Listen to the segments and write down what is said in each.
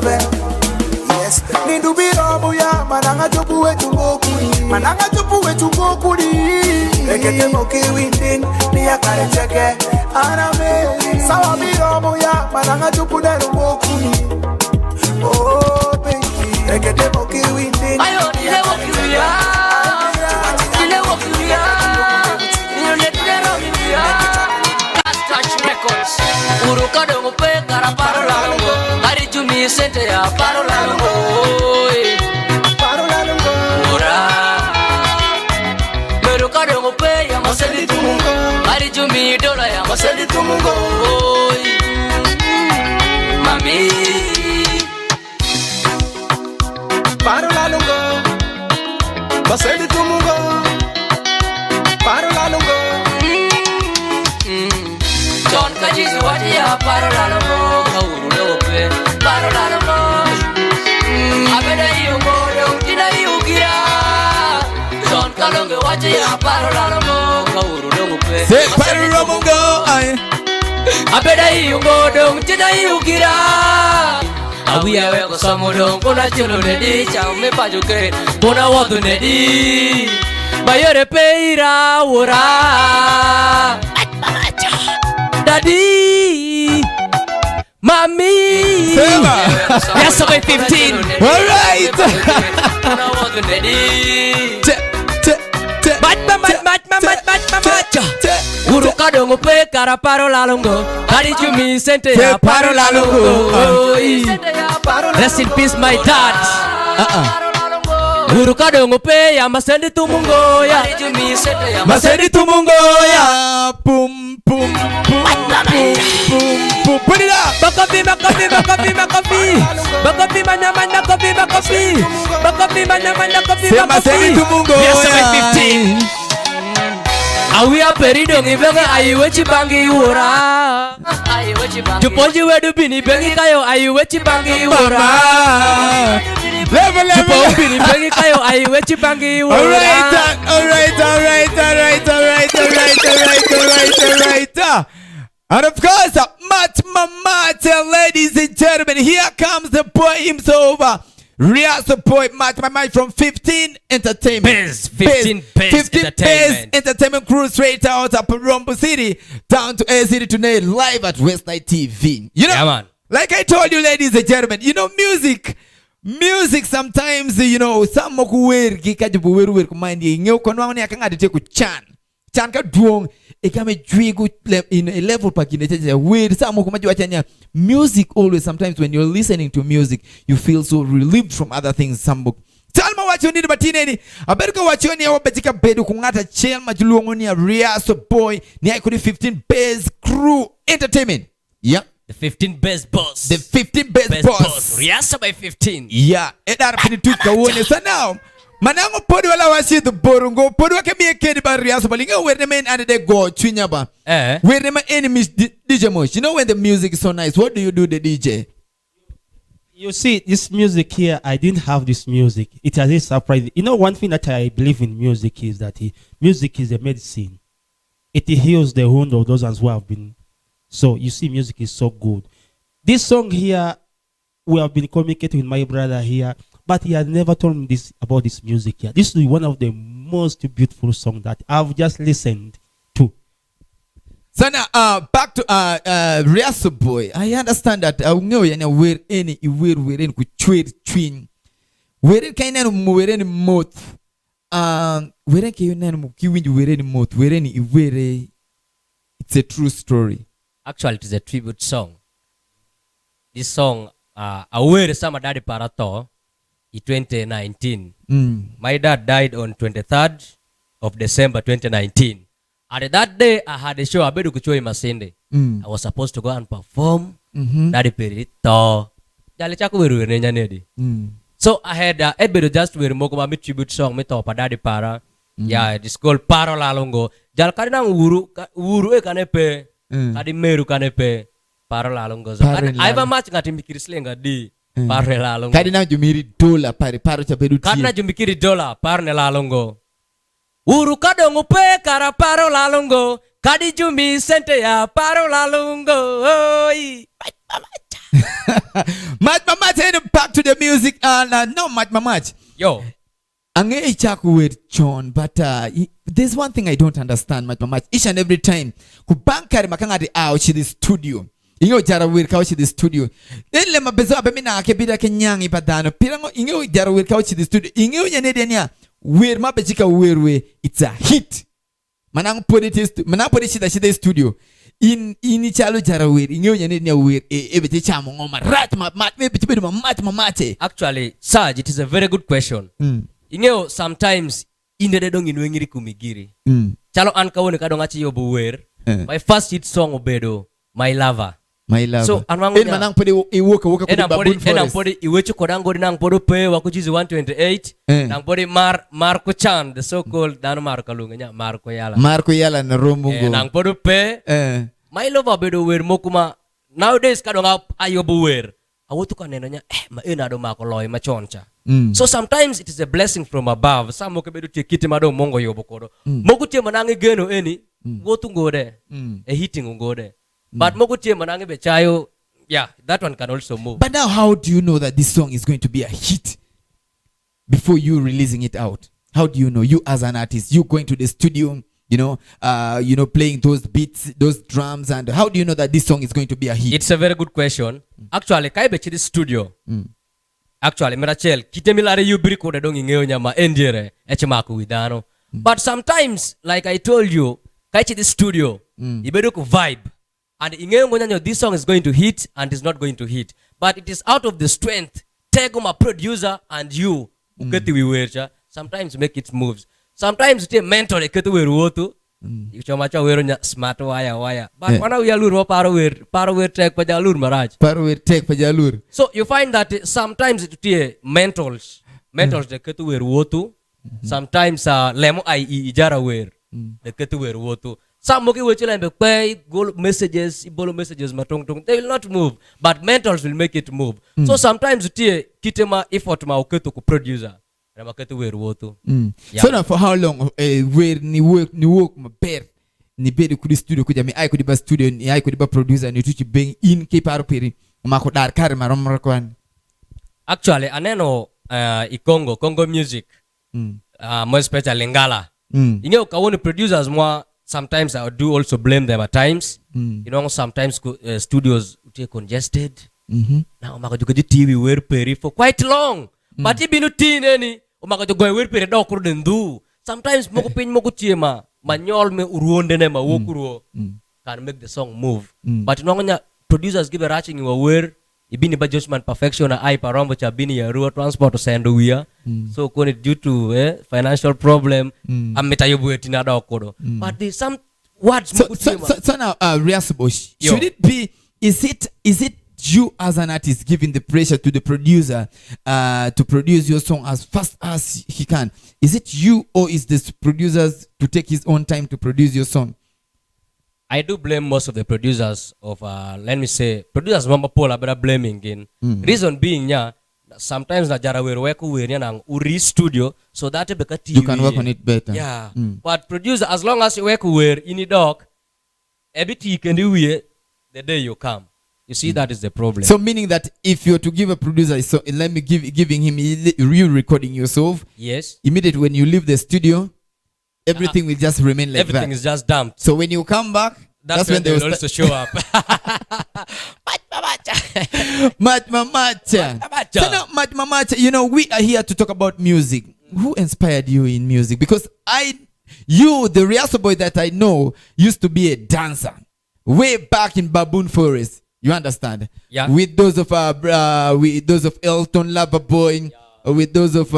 ben. Yes, Nindu birobu ya mananga chopu wetu ngokuri. Mananga chopu wetu ngokuri. Ekete moki winding ni akare cheke aname. Sawa birobu ya mananga chopu deru ngokuri. Oh baby, ekete moki winding. Ayo dile woki ya, dile woki ya. Niyo letero ya. Sajj Records. Uruka dongo pe kara paro lalongo. Hari jumi sente ya paro lalongo. Paro lalongo. Ora. Uruka dongo pe ya maseli tumungo. Hari jumi dola ya maseli tumungo. Mami. Paro lalongo. Maseli tumungo. Paro lalongo. John kajizi wati ya paro lalongo. Kauru lope paro lalongo. Abeda yungo tina yugira. John kalonge wati ya paro lalongo. Kauru lope say paro lalongo. Abeda yungo tina yugira. Awiya weko samudong kuna chulo nedi chaume pajuke kuna wadu nedi bayore peira wura daddy mami yes by 15 All right. kuna wadu nedi mat uruka dongo pe kara paro lalongo kari chumi sente ya paro lalongo. Rest in peace my dad. Uruka dongo pe ya masendi tumungo ya Masendi tumungo ya pum pum pum pum. Put it up. Bakabi manya kopi. Say masendi tumungo ya 15. Awia perido ngibenge ayiwe chibangi ura. Juponji wedu bini bengi kayo ayiwe chibangi ura. Level. Juponji bini bengi kayo ayiwe chibangi ura. Alright. And of course, Matma, ladies and gentlemen, here comes the boy himself. Riaso boy, Matma from 15 Entertainment. 15 Entertainment crew straight out of Rombo City down to A City to Nile, live at West Night TV. You know, yeah, man. like I told you, ladies and gentlemen, you know, music sometimes, you know, some mokuwer kikajibu weru kumandi ngeo konwani akanga dite ku chan ka duong ekame dwigu in a level pakine weird some mokumaji achanya. Music always, sometimes when you're listening to music, you feel so relieved from other things. Some book Talma wachoni batineni aberka wachoni ya wabetika bedu kungata chelma juluongoni ya Riaso boy ni aikudi 15 Bass Crew Entertainment. Yeah. The 15 best boss. The 15 best boss. Riaso by 15. Yeah. Edara pini tuka wone. So now, manango podi wala wasi the borungo. Podi wake miye kedi ba Riaso ba. Linga where the men ande de go chwinya ba. Where the men enemies DJ Mosh. You know when the music is so nice, what do you do the DJ? You see, this music here, I didn't have this music. It has a surprise. You know, one thing that I believe in music is that music is a medicine. It heals the wound of those who have been. So, you see, music is so good. This song here, we have been communicating with my brother here, but he has never told me about this music here. This is one of the most beautiful songs that I've just listened to. So now, back to Riaso boy. I understand that where any where in kuchwed twin. Where kind of where any moth. Where can you name where any moth, where any where it's a true story. Actually, it is a tribute song. This song, aware sama daddy parato in 2019. My dad died on 23rd of December 2019. And that day, I had a show. I bedu kuchoi masinde. I was supposed to go and perform. Daddy perito. Jale chaku weru nenya nedi. So I had bedu just weru moko ma tribute song me to pa daddy para. Yeah, this called Paro Lalongo. Jal kadina uru e kanepe. Kadi meru kanepe. Paro Lalongo. Aiva match ngati mikiri slenga di. Paro Lalongo. Kadina jumiri dola paro cha bedu. Kadina jumikiri dola Paro Lalongo. Uru kadongo pe kara paro lalongo. Kadi jumi sente ya paro lalongo. Oi. Match Mamach, back to the music. No, Match Mamach. Yo. Ange Chuku with John, but there's one thing I don't understand, Match Mamach. Each and every time, kubankari makanga out to the studio. Ingo jara wir couch the studio. Then lema bezo abemina akebida kenyangi padano. Pirango ingo jara wir couch the studio. Ingo nyanedenia wir mabejika wirwe. It's a hit. Manang put it the studio. In chalo jara wir ingo nyanedenia wir ebete chamo ngoma rat mat bebitu mat mamate. Actually, Sajj, it is a very good question. Ingo sometimes inde dong inwengiri kumigiri. Chalo anka kadong achi yobu wer. My first hit song obedo My Lover. My Lover. So manang podi iwoka enang podi iwechu kodango nang podo pe wakujizi 128 nang podi Marco Chan, the so called dano Marco Lunga Marco Yala na romungo nang podo pe My Lover bedo wer mokuma nowadays kadong ayobu wer awotu kaneno nya ma do mako loy ma choncha. So sometimes it is a blessing from above. Some mo kebedu tekite mado mongo yobo kodo moku te manangi geno eni wotu ngode a hitting ngode. But mokutie manange bechayo, yeah, that one can also move. But now, how do you know that this song is going to be a hit before you releasing it out? How do you know? You as an artist, you going to the studio, playing those beats, those drums, and how do you know that this song is going to be a hit? It's a very good question. Actually, kai bechi the studio. Actually, Mirachel, kitemilare you briko de dong ingeo nyama endere echemaku widano. But sometimes, like I told you, kai the studio, ibedo vibe. And this song is going to hit and is not going to hit. But it is out of the strength. Take my producer and you. Sometimes make it moves. Sometimes you mentor you smart wire. But when we are power take pajalur. So you find that sometimes it mentors the sometimes lemo ai ijara wear the ketu some moki wechela be pay go messages matong tong they will not move, but mentors will make it move. So sometimes tie kitema effort ma oketo ku producer na maketo we ruoto. So now for how long where ni work ma ber ni be ku studio ku jami ay ku di studio ni ay ku di producer ni tuchi beng in ke paro peri ma ko dar kar ma rom kwan. Actually aneno Congo music more especially Lingala. Inyo kawoni producers more. Sometimes I do also blame them at times. Sometimes studios get congested. Now makajukaji TV wear peri for quite long. But if you teen any, makajukaji wear peri do kurdendu. Sometimes moko pin moko chiema manyol me uruonde ne ma wokuro can make the song move. But producers give a ratching you wear. Ibini ba judgment perfection na ai parombo cha bini ya ruo transport sendo wia. So kone due to financial problem ametayobu etina da okodo. But there's some words so now Riaso, should it be is it you as an artist giving the pressure to the producer to produce your song as fast as he can? Is it you or is this producers to take his own time to produce your song? I do blame most of the producers of, let me say, producers mama pola but blaming again. Reason being, sometimes na jara weku nang uri studio so that you can work on it better. Yeah, but producer as long as you work in dog, everything you can do the day you come. You see, that is the problem. So meaning that if you're to give a producer, so let me giving him you recording yourself. Yes. Immediately when you leave the studio. Everything will just remain like everything that. Is just dumped. So when you come back, that's when they will also show up. Match Mamacha. So now, Match Mamacha, we are here to talk about music. Who inspired you in music? Because the Riaso boy that I know, used to be a dancer. Way back in Baboon Forest. You understand? Yeah. With those of Elton Loverboy. Yeah. With those of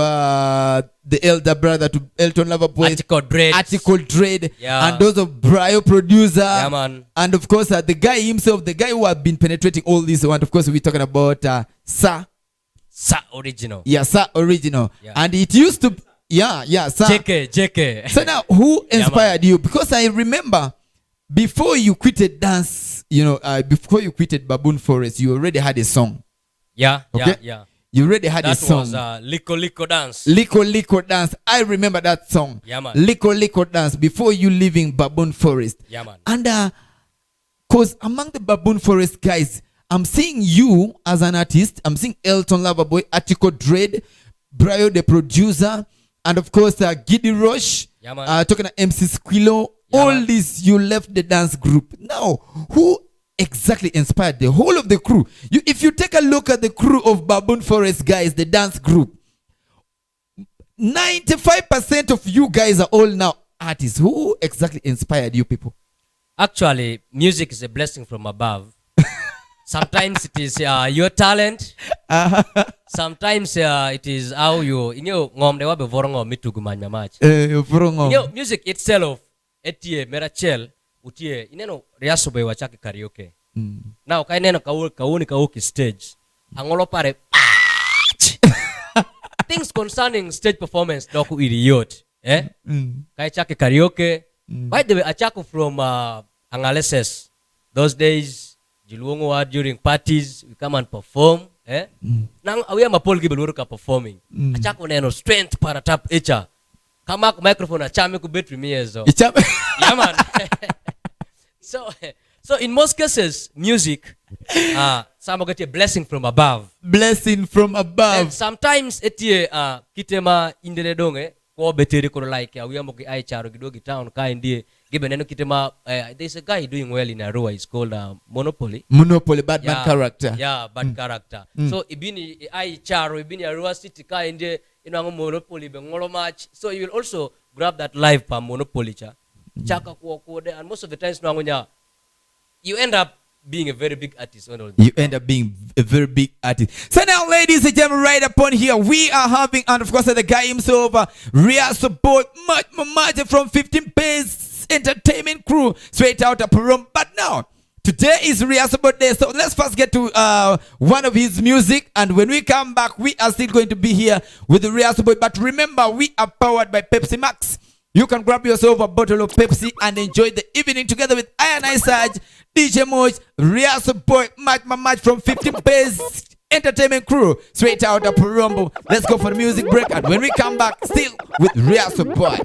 the elder brother to Elton Loverboy, Article Dread, yeah. And those of Brio Producer, yeah, man. And of course the guy himself, the guy who have been penetrating all this, and of course we're talking about Sa Original. Yeah, Sa Original, yeah. And it used to, yeah, Sa JK. So now, who inspired you? Because I remember before you quitted dance, before you quitted Baboon Forest, you already had a song. Yeah, okay? Yeah. You already had a song. That was Liko Dance. Liko Dance. I remember that song. Yeah, man. Liko Dance. Before you leaving Baboon Forest. Yeah, man. And cause among the Baboon Forest guys, I'm seeing you as an artist. I'm seeing Elton Loverboy, Atiko Dread, Brio the producer, and of course Giddy Rush. Yeah, man. Talking to MC Squillo. Yeah, all man. this, you left the dance group. Now, who exactly inspired the whole of the crew? If you take a look at the crew of Baboon Forest guys, the dance group, 95% of you guys are all now artists. Who exactly inspired you people? Actually, music is a blessing from above. Sometimes it is your talent. Sometimes it is how you ngomde wabe vorongo mitu gumanya match. Music itself etie merachel utie ineno Riaso boy wachake karaoke. Now kai neno kauni kauki stage. Angolo pare things concerning stage performance doku idiot. Kai chake karaoke. By the way, achako from Angaleses. Those days Jiluongo during parties we come and perform. Nang awiya mapol gibeluru ka performing. Achako neno strength para tap echa. Kama microphone achame ku battery miyezo. Yeah, man. So in most cases, music, some get a blessing from above. Blessing from above. And sometimes etie kitema indele donge ko beteri ko like awiya mo ki ai charo gidogi town ka indie gibeneno kitema there's a guy doing well in Arua. It's called Monopoly. Monopoly, Batman character. Yeah, bad character. So ibini ai charo ibini Arua city ka indie Monopoly bengolo match. So you will also grab that live pa Monopoly cha. Chaka kuwa and most of the times you end up being a very big artist. You end up being a very big artist. So now, ladies and gentlemen, right upon here, we are having, and of course, the guy himself, Riaso boy, much from 15 Pace Entertainment Crew, straight out of Perum. But now, today is Riaso birthday, so let's first get to one of his music, and when we come back, we are still going to be here with the Riaso boy. But remember, we are powered by Pepsi Max. You can grab yourself a bottle of Pepsi and enjoy the evening together with Sajj, DJ Mosh, Riaso boy, match from 15 Pace Entertainment Crew, straight out of Rumble. Let's go for the music break, and when we come back, still with Riaso boy.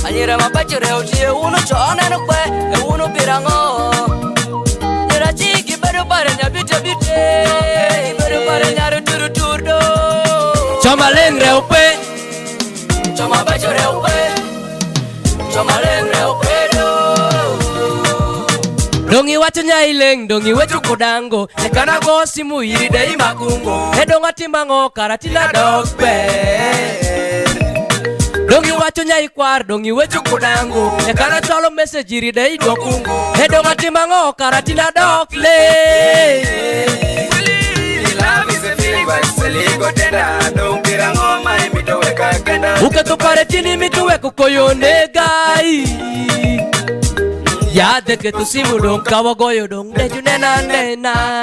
Anyira mapachure utie uno chona no kwe e uno birango Nyira chiki beru pare nyabite bite beru pare nyaru turu turdo Choma lengre upe Choma pachure upe Choma lengre upe Dongi wacho nyaileng, dongi wetu kudango Nekana go simu iri dei makungo Edonga timbango karatina dokpe Dongi wacho nyai kwar, dongi wetu kudango Nekana cholo message iri dei dokungo Edonga timbango karatina dokle Love is a feeling but it's a legal tender. Don't get a home, my mito weka kenda Uketu paretini mitu weku koyone gai Yade que tu simu dong kawa goyo dong de junena nena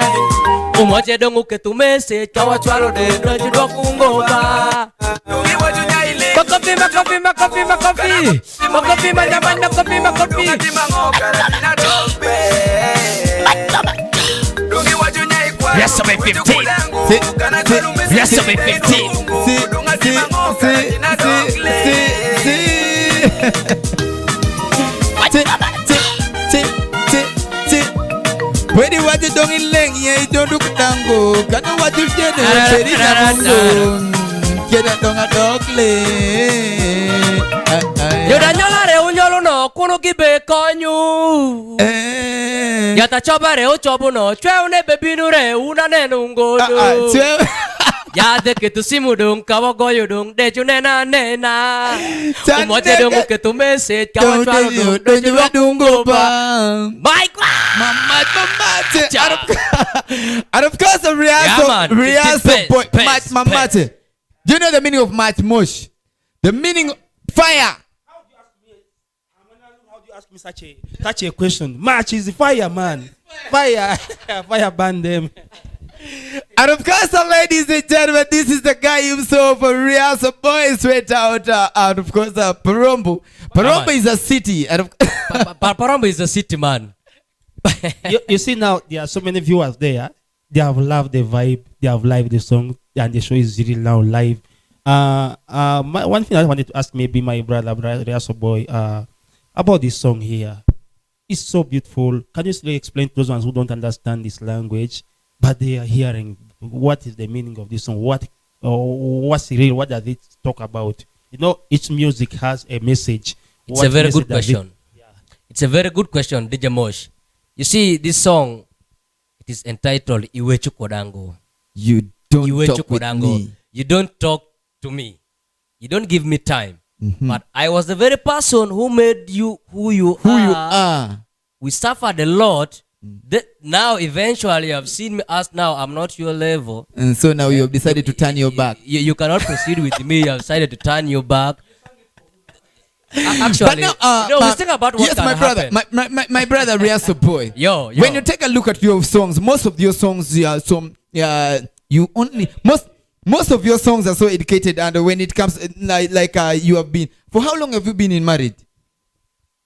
Umoje dong uketu message kawa chwalo de doju dokungo ba Makofi makofi makofi makofi Makofi manyaman makofi makofi Riaso by 15 Riaso by 15 When you watch it down in leng, yeah, you don't look tango. Can you watch it there? Very tango. Get it down a dog leg. Yoda nyola re unyolo no kono gibe konyu. Yata chobare o chobuno chwe une bebinure una nenungodo. Yade ke tu simudung kawa goyo dung de junena nena. Umote dung ke tu message kawa chwalo dung de dungo ba. My God. And of course, Riaso boy, Mamate. Do you know the meaning of Mosh? The meaning fire. How do you ask me such a question? March is fire, man. Fire, fire ban them. And of course, ladies and gentlemen, this is the guy himself, Riaso boy, straight out of course, Parombo. Parombo is a city. Parombo is a city, man. You see now, there are so many viewers there. They have loved the vibe. They have liked the song, and the show is really now live. One thing I wanted to ask maybe my brother Riaso boy about this song here. It's so beautiful. Can you still explain to those ones who don't understand this language, but they are hearing what is the meaning of this song? What's real? What does it talk about? You know, each music has a message. It's a very good question. It's a very good question, DJ Mosh. You see, this song, it is entitled Iwe Chukodango. You don't Iwe talk Chukodango. with me. You don't talk to me. You don't give me time. But I was the very person who made you who you are. We suffered a lot. Now, eventually, you have seen me as now I'm not your level. And so now you have decided to turn your back. You cannot proceed with me. You have decided to turn your back. Actually, we think about what can happen. My brother Riaso boy. Yo. When you take a look at your songs, most of your songs, most of your songs are so educated, and when it comes you have been. For how long have you been in marriage?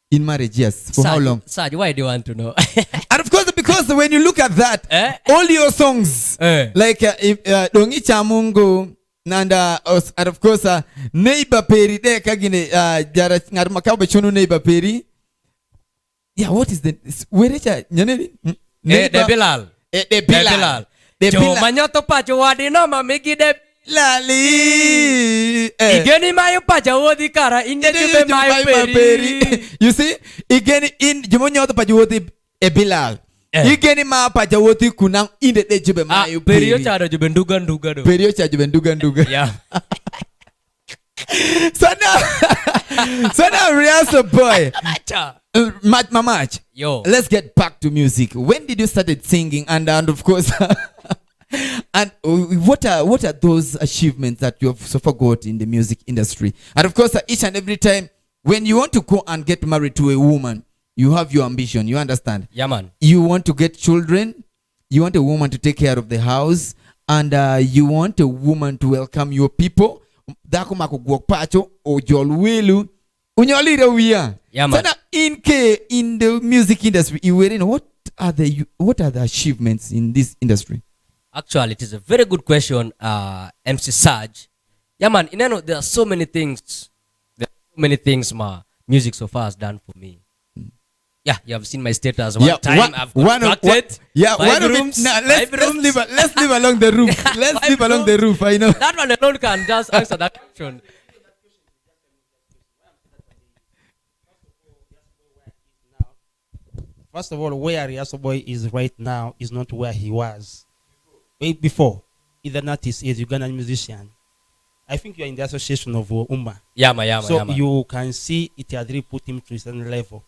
In marriage, yes. For how long? Sajj, why do you want to know? And of course, because when you look at that, all your songs, like Dongi Chamungo. And of course, neighbor Peri, there kagine jara ngarmakabe chono neighbor Peri. Yeah, what is the where is it? De Bilal. De Bilal. Jo manyoto pacho wadi no mamiki de Lali. Igeni mayo pacho wadi kara inde jube mayo Peri. You see, igeni in jumonyoto pacho wadi Bilal. Igeni ma pacha woti kunang inde de jube mayo Peri. Perio cha jube nduga do. Perio cha jube nduga. Yeah. So now Riaso boy. Match. Yo. Let's get back to music. When did you started singing? And of course, and what are those achievements that you have so far got in the music industry? And of course, each and every time when you want to go and get married to a woman, you have your ambition. You understand? Yeah, man. You want to get children. You want a woman to take care of the house, and you want a woman to welcome your people. Dako makugwok pacho o jolwelu unyolira wiya. Yeah, man. So in the music industry, what are the achievements in this industry? Actually, it is a very good question, MC Sajj. Yeah, man. There are so many things. Music so far has done for me. Yeah, you have seen my status one time. I've contracted. Let's live along the roof. Let's live along the roof. I know. That one alone can just answer that question. First of all, where Riaso boy is right now is not where he was before. He's an artist, he's a Ugandan musician. I think you are in the association of Umma. So you can see it has really put him to a certain level.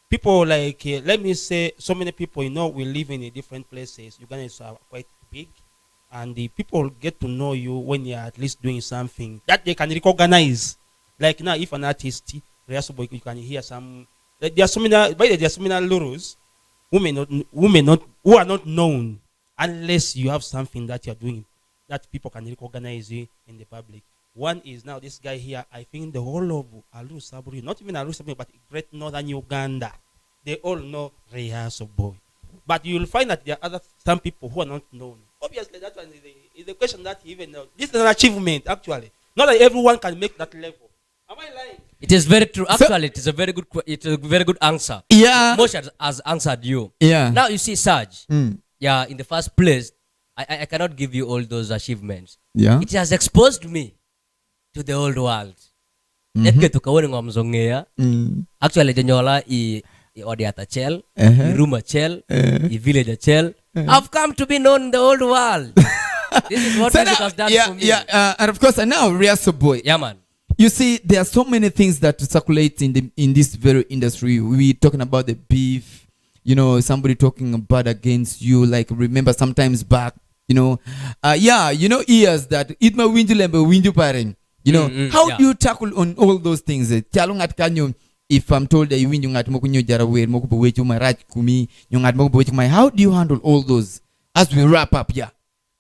People like, let me say, so many people, we live in different places. Ugandans are quite big. And the people get to know you when you're at least doing something that they can recognize. Like now, if an artist, Riaso boy, you can hear some, there are so many lurus who are not known unless you have something that you're doing that people can recognize you in the public. One is now this guy here. I think the whole of Alu Saburi, not even Alu Saburi, but Great Northern Uganda, they all know Riaso boy. But you will find that there are some people who are not known. Obviously, that one is a question that even this is an achievement actually. Not that everyone can make that level. Am I lying? It is very true. Actually, it is a very good answer. Yeah. Mosh has answered you. Yeah. Now you see, Sajj. Yeah. In the first place, I cannot give you all those achievements. Yeah. It has exposed me to the old world. Eke tukawoni ngomzongea. Actually janyola I odiata chel, I rumor chel, I village chel. I've come to be known in the old world. This is what music has done for me. And of course, now Riaso boy. Yeah, man. You see, there are so many things that circulate in this very industry. We talking about the beef, somebody talking bad against you. Like remember, sometimes back, years that it may win you parent. How do you tackle on all those things? Chalung at kanyo. If I'm told that you win, how do you handle all those as we wrap up? Yeah.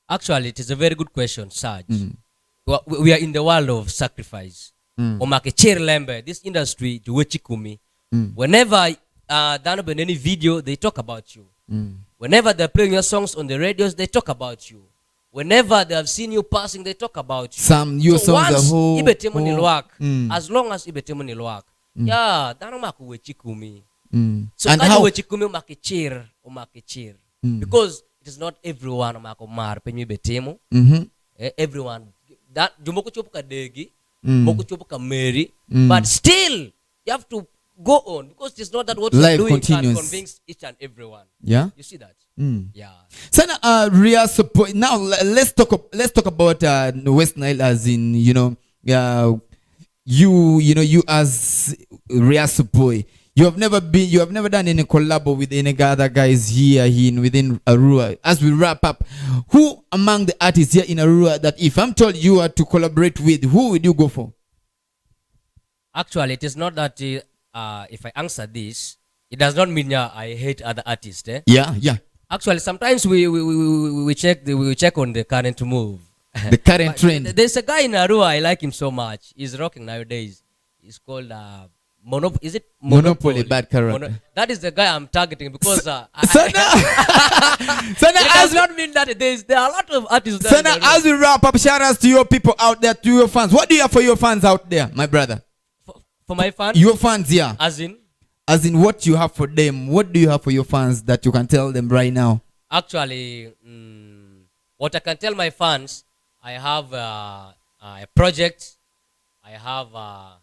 Actually, it is a very good question, Sajj. We are in the world of sacrifice. This industry, whenever done any video, they talk about you. Whenever they're playing your songs on the radios, they talk about you. Whenever they have seen you passing, they talk about you. Some your songs are whole. As long as ibetemoni work. Yeah, dano makuwe chikumi. So and how chikumi umakechir. Because it is not everyone makomar penyu betemo. Everyone that jumoko chopuka degi, moko chopuka meri, but still you have to go on because it's not that what you're doing continues. Can convince each and everyone. Yeah, you see that. Yeah. So Riaso, now let's talk about West Nile as in you as Riaso boy. You have never done any collab with any other guys here within Arua. As we wrap up, who among the artists here in Arua that if I'm told you are to collaborate with, who would you go for? Actually, it is not that if I answer this, it does not mean I hate other artists. Yeah. Actually, sometimes we check on the current move. The current trend. There's a guy in Arua, I like him so much. He's rocking nowadays. He's called Monopoly bad character. That is the guy I'm targeting because it does not mean that there are a lot of artists. So now, as we wrap up, shout outs to your people out there, to your fans. What do you have for your fans out there, my brother? For my fans? Your fans, yeah. As in what you have for them. What do you have for your fans that you can tell them right now? Actually, what I can tell my fans, I have a project. I have a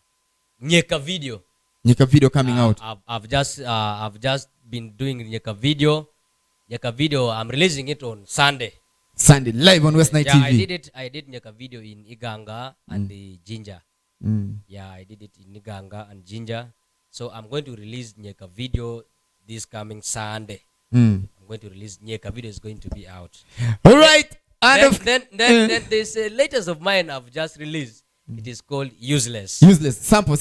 Nyeka video. Nyeka video coming out. I've just been doing Nyeka video. Nyeka video, I'm releasing it on Sunday live on West Night TV. I did Nyeka video in Iganga and the Ginger. Yeah, I did it in Iganga and Ginger. So I'm going to release Nyeka video this coming Sunday. I'm going to release Nyeka video is going to be out. All right. Then there's a latest of mine I've just released. It is called Useless. Sample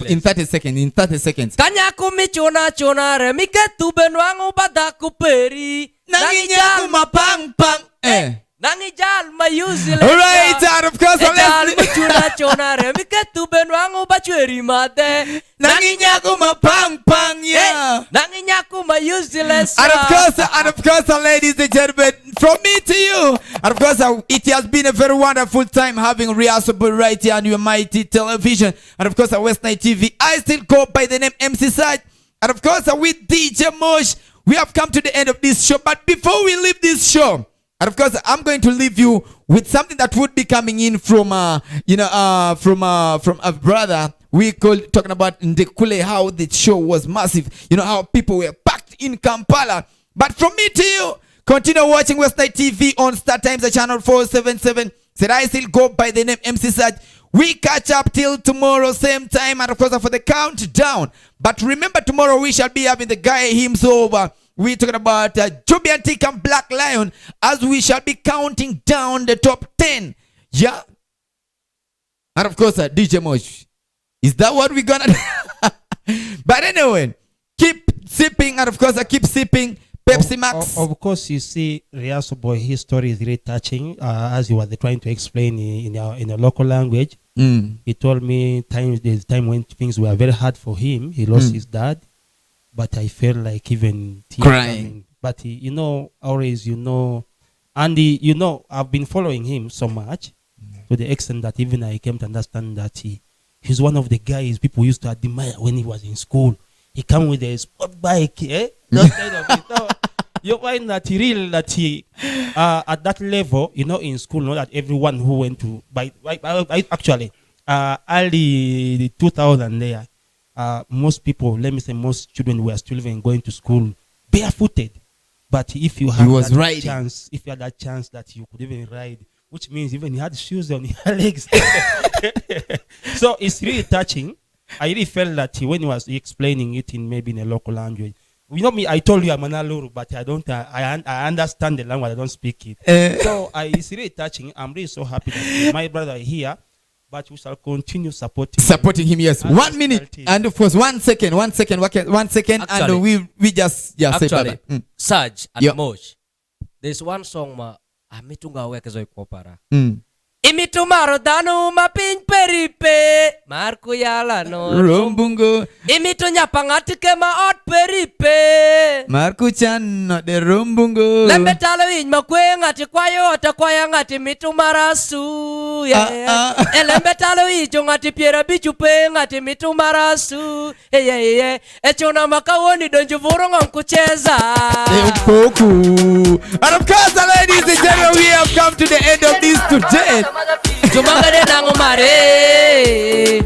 in 30 seconds. Kanyaku michona chona remike tu benwangu badaku peri. Nanginyaku mapang pang. Nangijal ma useless. All right, and of course, michona chona remike tu benwangu bachweri mate. Nanginyaku mapang pang, yeah. Nanginyaku ma useless. And of course, ladies and gentlemen, from me to you. And of course, it has been a very wonderful time having Riaso right here on your mighty television. And of course, West Night TV. I still go by the name MC Sajj. And of course, with DJ Mosh, we have come to the end of this show. But before we leave this show, and of course, I'm going to leave you with something that would be coming in from a brother. We talking about Ndekule, how the show was massive. How people were packed in Kampala. But from me to you, continue watching West Night TV on Star Times channel 477. Said I still go by the name MC Sajj. We catch up till tomorrow, same time, and of course for the countdown. But remember, tomorrow we shall be having the guy himself. We're talking about Joby Antique and Black Lion, as we shall be counting down the top 10. Yeah. And of course, DJ Mosh. Is that what we're gonna do? But anyway, keep sipping, and of course, I keep sipping Pepsi Max. Of course, you see, Riaso boy, his story is really touching. As you were trying to explain in your local language, he told me there's time when things were very hard for him. He lost his dad, but I felt like even crying. But always, and I've been following him so much to the extent that even I came to understand that he's one of the guys people used to admire when he was in school. He come with a sport bike, those kind of things. So you find that he at that level, in school, not that everyone who went to actually early 2000 there, most people, let me say most children were still even going to school barefooted. But if you had that chance, if you had that chance that you could even ride, which means even you had shoes on your legs. So it's really touching. I really felt that when he was explaining it in maybe in a local language. You know me, I told you I'm an Aluru, but I understand the language, I don't speak it. So it's really touching. I'm really so happy that my brother is here, but we shall continue supporting him. Yes, 1 minute, and of course 1 second, actually, and we just actually, Sajj and Mosh. There's one song Amitunga weke zoi kopara. Imitumaro danu mapin peripe Marku yala no Rombungo Imitu nyapangatike ma ot peripe Marku chan no de rombungo Lembe talo inma kwe ngati kwayo ota kwaya ngati mitu marasu Lembe talo ijo ngati piera bichupe ngati mitu marasu Echona makawoni donju vurongom kucheza And of course, ladies and gentlemen, we have come to the end of this today. Jumangare nango mare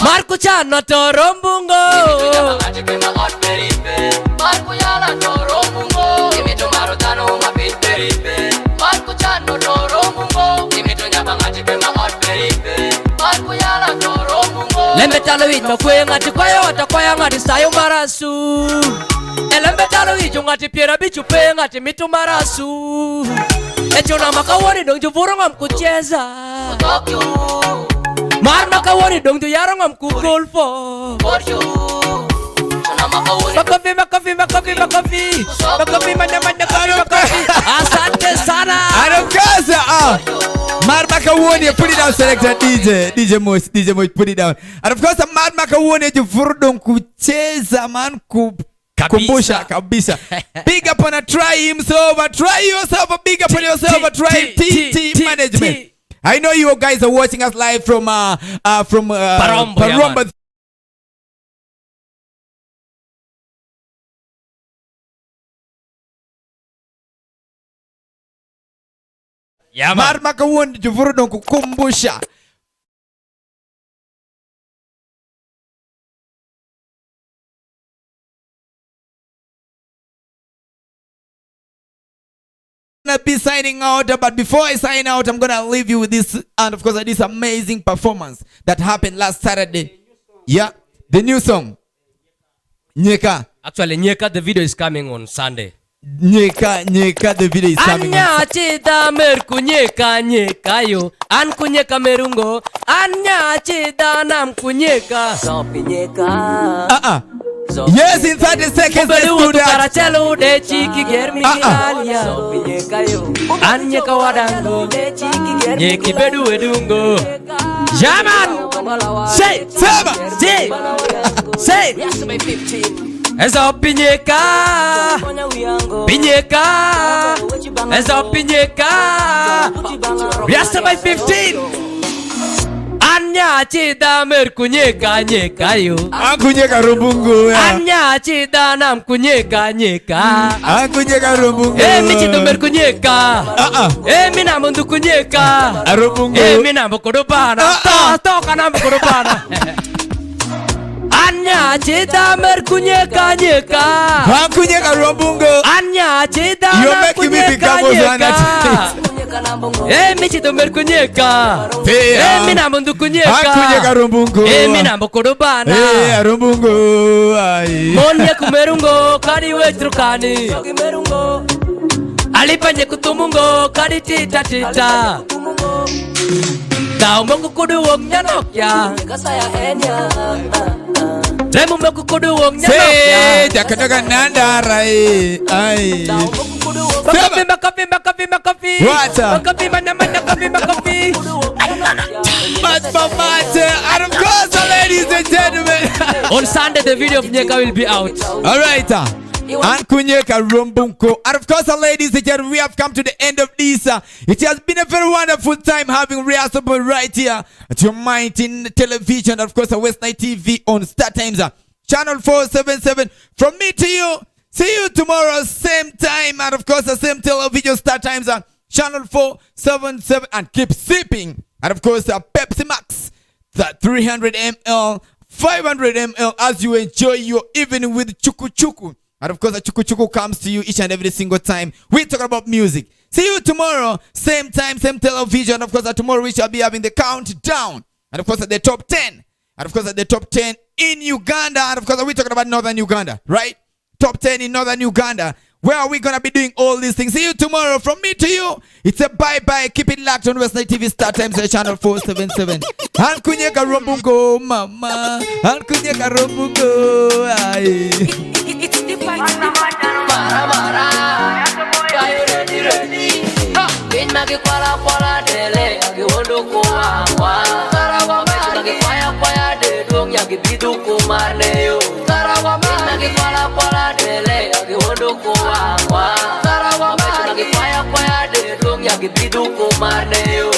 Marku chano to rombungo Marku yala to rombungo Imitu marutano mapiperipe Marku chano to rombungo Imitu nyabangati kema otperipe Marku yala to rombungo Lembe talo ito kwe ngati kwayo watakwaya ngati sayo marasu Lembe talo ito ngati piera bichupe ngati mitu marasu Echona makawari dong juvuro ngam kucheza Mar makawari dong tu yaro ngam kugolfo Makofi Asante sana. And of course, Mad Makawoni, put it down, selector DJ Mosh, put it down. And of course, Mad Makawoni, juvurdon kucheza man kumbusha kabisa. Big up on a try himself, try yourself, big up on yourself, try TT management. I know you guys are watching us live from Paromba. Yeah, man. Makawoni juvurdon kukumbusha. Be signing out, but before I sign out, I'm gonna leave you with this, and of course this amazing performance that happened last Saturday. Yeah, the new song Nyeka. Actually, Nyeka, the video is coming on Sunday. Nyeka, the video is coming. Anya chida merku nyeka yo, an kunyeka merungo. Anya chida nam kunyeka. Sopi nyeka. Yes, in 30 seconds, let's do that. Nyeki bedu edungo. Jaman. Say. Ezo pinyeka. Ezo pinyeka. Riaso by 15. Anya chida merku nyeka yo. Akunyeka rumbungu ya. Anya chida nam kunyeka. Akunyeka rumbungu. Michido merku nyeka. Mina mundu kunyeka. Rumbungu. Mina mbukurubana. Toka na mbukurubana. Anya chida merku nyeka. Akunyeka rumbungu. Anya chida You're making me become Ozana. Michido merku nyeka. Mina mundu kunyeka. Akunyeka rumbungu. Mina mbukurubana. Rumbungu. Monye kumerungo kari wetrukani. Alipanye kutumungo kari tita. Tao mongo kudu wong nyanokya. Remu mongo kudu wong nyanokya. Jakatoka nandara ai. Makafi. Makafi mana kafi. And of course, ladies and gentlemen, on Sunday the video of Nyeka will be out. All right. And Kunyeka Rumbunko. And of course, ladies and gentlemen, we have come to the end of this. It has been a very wonderful time having Riaso right here at your mind in television. And of course, West Night TV on Star Times. channel 477. From me to you, see you tomorrow, same time, and of course the same television start times on channel 477. And keep sipping. And of course Pepsi Max, the 300 ml, 500 ml, as you enjoy your evening with Chuku. And of course the Chuku comes to you each and every single time we talk about music. See you tomorrow, same time, same television. Of course tomorrow we shall be having the countdown. And of course at the top 10. And of course at the top 10 in Uganda. And of course we're talking about Northern Uganda, right? Top 10 in Northern Uganda. Where are we going to be doing all these things? See you tomorrow. From me to you, it's a bye-bye. Keep it locked on West Night TV Star Times channel 477. Ankunyeka rombungo, mama. Ankunyeka rombungo, aye. It's the Mara. Are you ready? Bin magi kwala dele, agi wondo kuwa. Sarawa magi kwaya de dong yagi bidu kumarne yo. Sarawa magi kwala dele, agi wondo kuwa. Sarawa magi kwaya de dong yagi bidu kumarne yo.